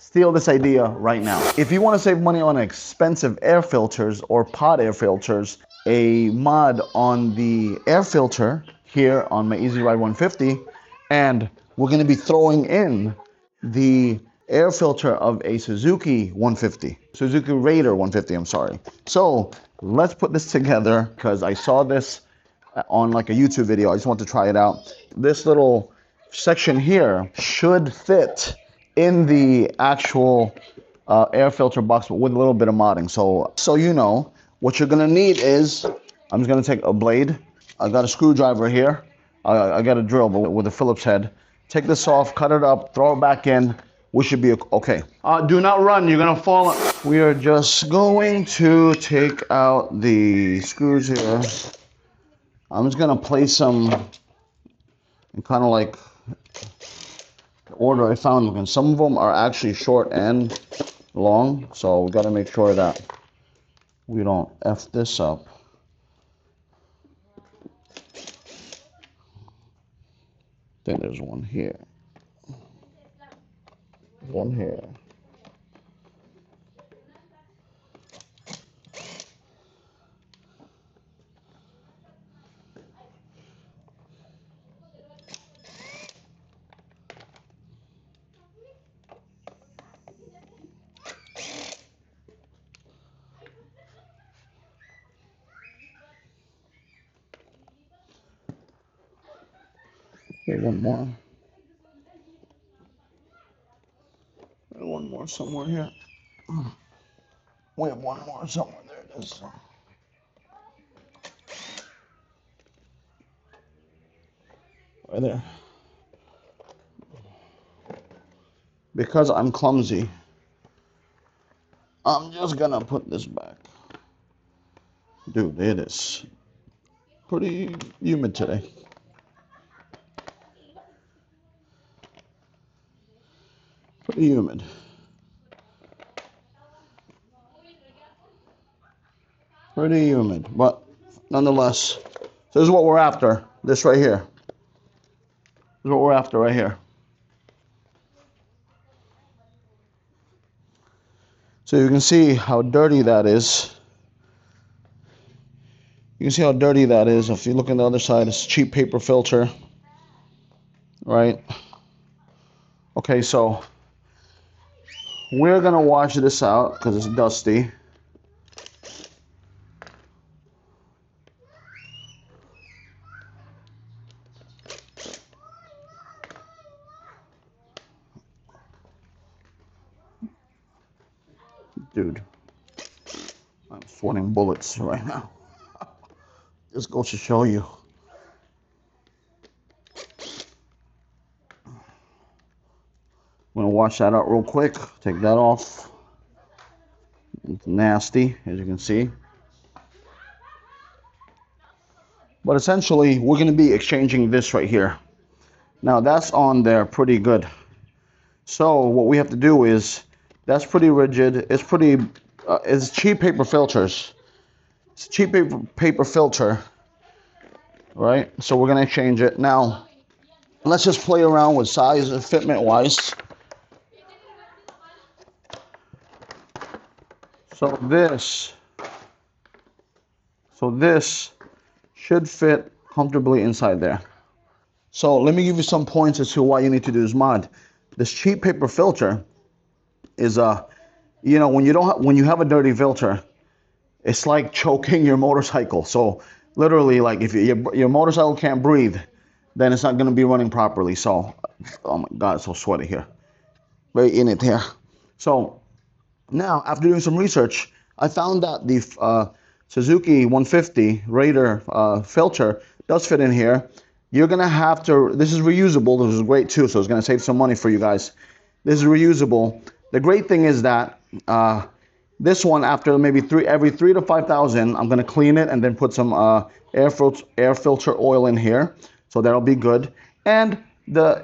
steal this idea right now. If you want to save money on expensive air filters or pod air filters, a mod on the air filter here on my Easyride 150, and we're going to be throwing in the air filter of a Suzuki 150, Suzuki Raider 150, I'm sorry. So let's put this together because I saw this on like a YouTube video. I just want to try it out. This little section here should fit in the actual air filter box, but with a little bit of modding. So you know, what you're gonna need is, I'm just gonna take a blade. I got a screwdriver here. I got a drill with a Phillips head. Take this off, cut it up, throw it back in. We should be okay. Do not run, you're gonna fall. We are just going to take out the screws here. I'm just gonna place them in kind of like the order I found them, and some of them are actually short and long, so we gotta make sure that we don't F this up. I think there's one here. One here. Okay, one more. And one more somewhere here. We have one more somewhere. There it is. Right there. Because I'm clumsy, I'm just gonna put this back. Dude, it is pretty humid today. Pretty humid. Pretty humid, but nonetheless, this is what we're after. This right here. This is what we're after right here. So you can see how dirty that is. You can see how dirty that is. If you look on the other side, it's cheap paper filter, right? Okay, so we're gonna wash this out because it's dusty. Dude, I'm sweating bullets right now. This goes to show you. I'm gonna wash that out real quick. Take that off. It's nasty, as you can see. But essentially, we're gonna be exchanging this right here. Now that's on there pretty good. So what we have to do is, that's pretty rigid. It's pretty, it's cheap paper filters. It's a cheap paper filter, right? So we're gonna change it. Now, let's just play around with size and fitment wise. So this should fit comfortably inside there. So let me give you some points as to why you need to do this mod. This cheap paper filter is you know, when you have a dirty filter, it's like choking your motorcycle. So literally, like if your motorcycle can't breathe, then it's not going to be running properly. So, oh my God, it's so sweaty here. Very in it here. So now, after doing some research, I found that the Suzuki 150 Raider filter does fit in here. You're going to have to, this is reusable. This is great too, so it's going to save some money for you guys. This is reusable. The great thing is that this one, after maybe every 3,000 to 5,000, I'm going to clean it and then put some air filter oil in here. So that'll be good. And the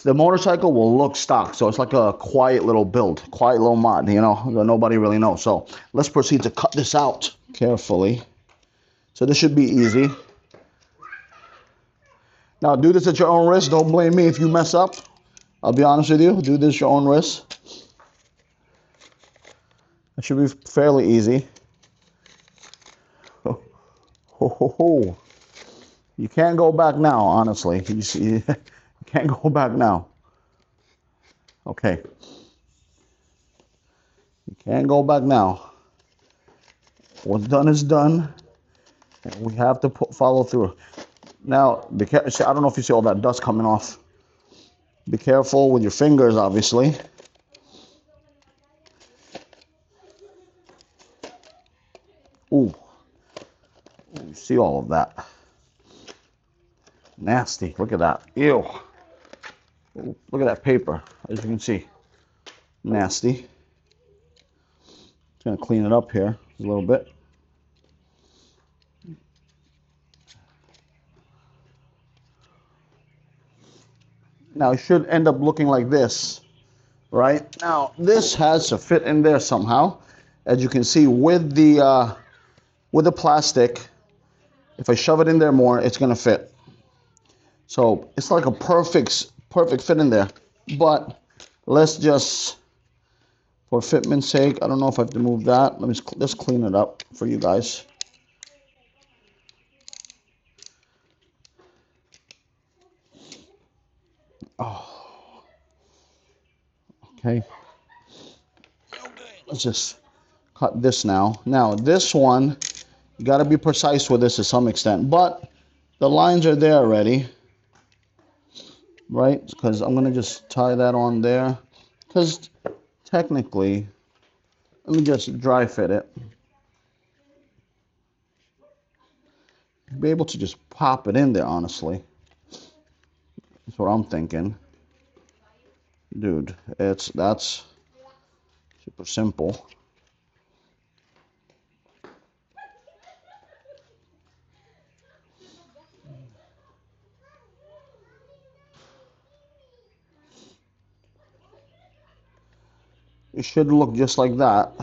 motorcycle will look stock. So it's like a quiet little build, quiet little mod, you know, that nobody really knows. So let's proceed to cut this out carefully. So this should be easy. Now do this at your own risk. Don't blame me if you mess up. I'll be honest with you, do this your own risk. It should be fairly easy. Ho, ho, ho, ho. You can't go back now, honestly. You see, you can't go back now. Okay. You can't go back now. What's done is done. And we have to follow through. Now, I don't know if you see all that dust coming off. Be careful with your fingers, obviously. Ooh. You see all of that. Nasty. Look at that. Ew. Ooh, look at that paper, as you can see. Nasty. Just going to clean it up here a little bit. Now, it should end up looking like this, right? Now, this has to fit in there somehow. As you can see, with the plastic, if I shove it in there more, it's going to fit. So it's like a perfect fit in there. But let's just, for fitment's sake, I don't know if I have to move that. Let me just clean it up for you guys. Oh. Okay. Let's just cut this now. Now this one, you got to be precise with this to some extent, but the lines are there already, right? Because I'm going to just tie that on there. Because technically, let me just dry fit it. You'll be able to just pop it in there, honestly. That's what I'm thinking. Dude, that's super simple. It should look just like that.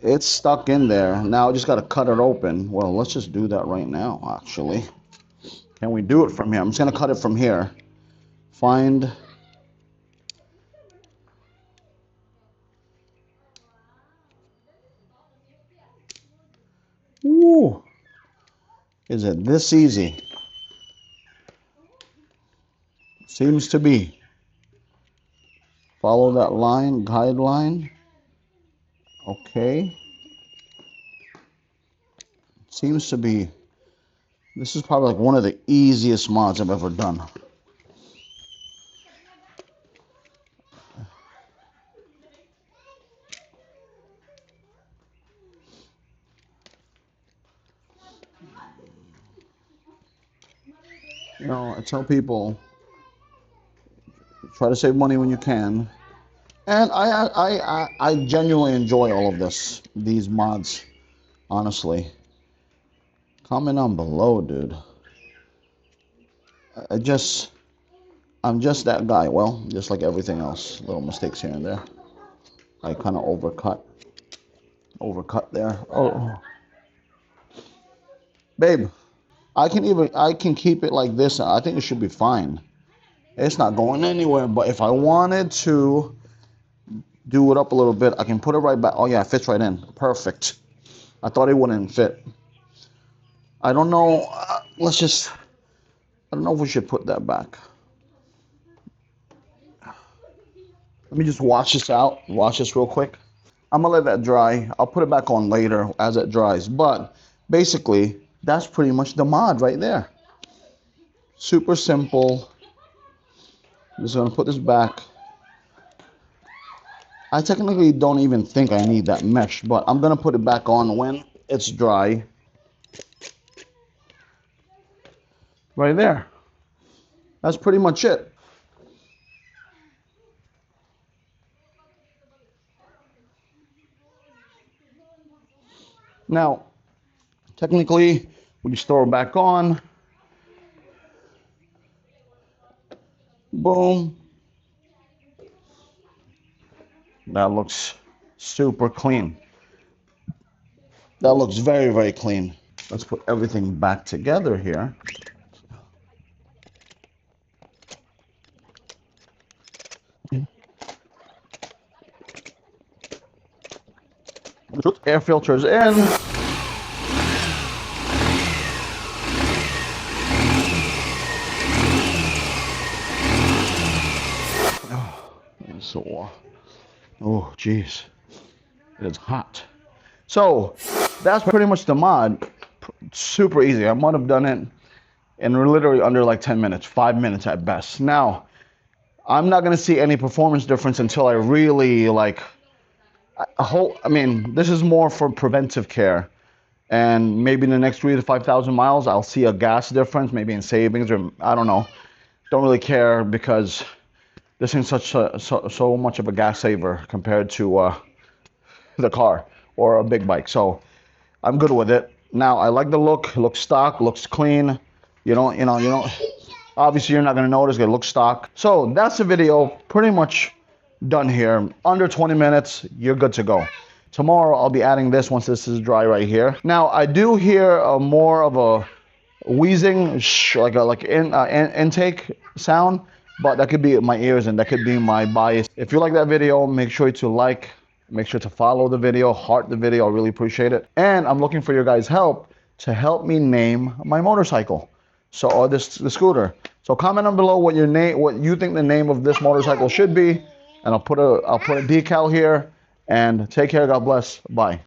It's stuck in there. Now I just got to cut it open. Well, let's just do that right now, actually. Can we do it from here? I'm just going to cut it from here. Find... Ooh. Is it this easy? Seems to be. Follow that line, guideline. Okay. Seems to be. This is probably like one of the easiest mods I've ever done. You know, I tell people, try to save money when you can. And I genuinely enjoy all of these mods, honestly. Comment down below, dude. I'm just that guy. Well, just like everything else, little mistakes here and there. I kind of overcut there. Oh, babe, I can keep it like this. I think it should be fine. It's not going anywhere. But if I wanted to do it up a little bit, I can put it right back. Oh yeah, it fits right in. Perfect. I thought it wouldn't fit. I don't know. I don't know if we should put that back. Let me just wash this out. Wash this real quick. I'm gonna let that dry. I'll put it back on later as it dries. But basically, that's pretty much the mod right there. Super simple. I'm just gonna put this back. I technically don't even think I need that mesh, but I'm gonna put it back on when it's dry. Right there. That's pretty much it. Now, technically, when you store it back on, boom. That looks super clean. That looks very, very clean. Let's put everything back together here. Air filters in. So, oh geez, it is hot. So that's pretty much the mod. Super easy. I might have done it in literally under like 10 minutes, 5 minutes at best. Now, I'm not gonna see any performance difference until I really like. I mean, this is more for preventive care, and maybe in the next 3 to 5,000 miles, I'll see a gas difference, maybe in savings, or I don't know. Don't really care because this ain't so much of a gas saver compared to the car or a big bike. So I'm good with it. Now I like the look. It looks stock, looks clean. You don't. Obviously you're not gonna notice. It looks stock. So that's the video. Pretty much done here. Under 20 minutes, you're good to go. Tomorrow I'll be adding this once this is dry right here. Now I do hear more of a wheezing, like intake sound, but that could be my ears and that could be my bias. If you like that video, make sure to like, make sure to follow the video, heart the video. I really appreciate it. And I'm looking for your guys' help to help me name my motorcycle. So, or the scooter. So comment down below what you think the name of this motorcycle should be, and I'll put a decal here. And take care. God bless. Bye.